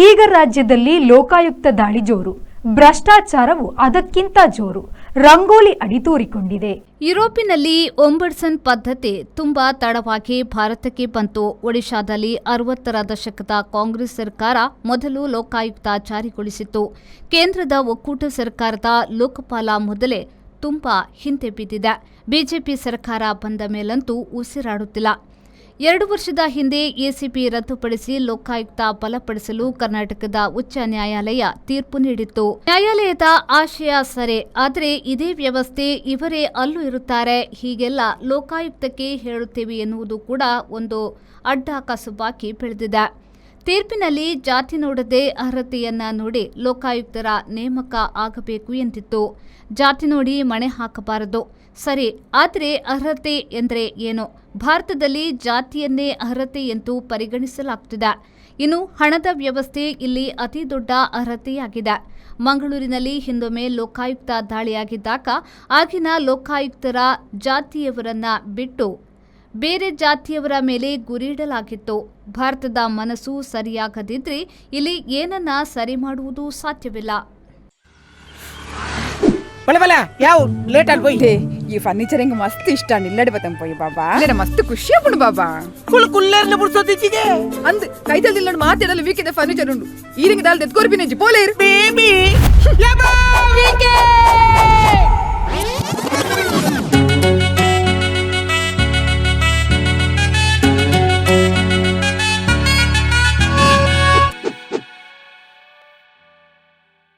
ಈಗ ರಾಜ್ಯದಲ್ಲಿ ಲೋಕಾಯುಕ್ತ ದಾಳಿ ಜೋರು, ಭ್ರಷ್ಟಾಚಾರವು ಅದಕ್ಕಿಂತ ಜೋರು, ರಂಗೋಲಿ ಅಡಿತೂರಿಕೊಂಡಿದೆ. ಯುರೋಪಿನಲ್ಲಿ ಒಂಬಡ್ಸನ್ ಪದ್ಧತಿ ತುಂಬಾ ತಡವಾಗಿ ಭಾರತಕ್ಕೆ ಬಂತು. ಒಡಿಶಾದಲ್ಲಿ 60ರ ದಶಕದ ಕಾಂಗ್ರೆಸ್ ಸರ್ಕಾರ ಮೊದಲು ಲೋಕಾಯುಕ್ತ ಜಾರಿಗೊಳಿಸಿತ್ತು. ಕೇಂದ್ರದ ಒಕ್ಕೂಟ ಸರ್ಕಾರದ ಲೋಕಪಾಲ ಮೊದಲೇ ತುಂಬಾ ಹಿಂದೆ ಬಿದ್ದಿದೆ. ಬಿಜೆಪಿ ಸರ್ಕಾರ ಬಂದ ಮೇಲಂತೂ ಉಸಿರಾಡುತ್ತಿಲ್ಲ. 2 ವರ್ಷದ ಹಿಂದೆ ಎಸಿಪಿ ರದ್ದುಪಡಿಸಿ ಲೋಕಾಯುಕ್ತ ಬಲಪಡಿಸಲು ಕರ್ನಾಟಕದ ಉಚ್ಚ ನ್ಯಾಯಾಲಯ ತೀರ್ಪು ನೀಡಿತ್ತು. ನ್ಯಾಯಾಲಯದ ಆಶಯ ಸರಿ, ಆದರೆ ಇದೇ ವ್ಯವಸ್ಥೆ ಇವರೇ ಅಲ್ಲೂ ಇರುತ್ತಾರೆ, ಹೀಗೆಲ್ಲ ಲೋಕಾಯುಕ್ತಕ್ಕೆ ಹೇಳುತ್ತೇವೆ ಎನ್ನುವುದು ಕೂಡ ಒಂದು ಅಡ್ಡ ಕಸುಬಾಗಿ ಬೆಳೆದಿದೆ. ತೀರ್ಪಿನಲ್ಲಿ ಜಾತಿ ನೋಡದೆ ಅರ್ಹತೆಯನ್ನ ನೋಡಿ ಲೋಕಾಯುಕ್ತರ ನೇಮಕ ಆಗಬೇಕು ಎಂದಿತ್ತು. ಜಾತಿ ನೋಡಿ ಮಣೆ ಹಾಕಬಾರದು, ಸರಿ, ಆದರೆ ಅರ್ಹತೆ ಎಂದರೆ ಏನು? ಭಾರತದಲ್ಲಿ ಜಾತಿಯನ್ನೇ ಅರ್ಹತೆ ಎಂದು ಪರಿಗಣಿಸಲಾಗುತ್ತಿದೆ. ಇನ್ನು ಹಣದ ವ್ಯವಸ್ಥೆ ಇಲ್ಲಿ ಅತಿ ದೊಡ್ಡ ಅರ್ಹತೆಯಾಗಿದೆ. ಮಂಗಳೂರಿನಲ್ಲಿ ಹಿಂದೊಮ್ಮೆ ಲೋಕಾಯುಕ್ತ ದಾಳಿಯಾಗಿದ್ದಾಗ ಆಗಿನ ಲೋಕಾಯುಕ್ತರ ಜಾತಿಯವರನ್ನ ಬಿಟ್ಟು ಬೇರೆ ಜಾತಿಯವರ ಮೇಲೆ ಗುರಿಯಿಡಲಾಗಿತ್ತು. ಭಾರತದ ಮನಸ್ಸು ಸರಿಯಾಗದಿದ್ರೆ ಇಲ್ಲಿ ಏನನ್ನ ಸರಿ ಮಾಡುವುದು ಸಾಧ್ಯವಿಲ್ಲ. ಯಾವ ಲೇಟ್ ಆಗಿ పోయి ఈ ఫర్నిచర్ ఇంక మస్తు ఇష్టం ఇల్లడిపోతాం పోయి బాబా లేన మస్తు ಖುಷಿ ಆಗ್ಬಿಡು ಬಾಬಾ ಕುಲ್ಲರ್ನ ಬುಡ್ಸೋದಿಚ್ಚಿಗೆ ಅಂದ್ ಕೈತಲ್ ಇಲ್ಲಡ್ ಮಾತಾಡಲ್ಲ ವೀಕಿದೆ ಫರ್ನಿಚರ್ ಉಂಡು ಈರಿಂಗ ದಾಲ್ ತೆತ್ಕೋರ್ಬಿನೆಂಜಿ ಪೋಲೇರು ಬೇಬಿ ಯಬ್ಬಾ ವೀಕೆ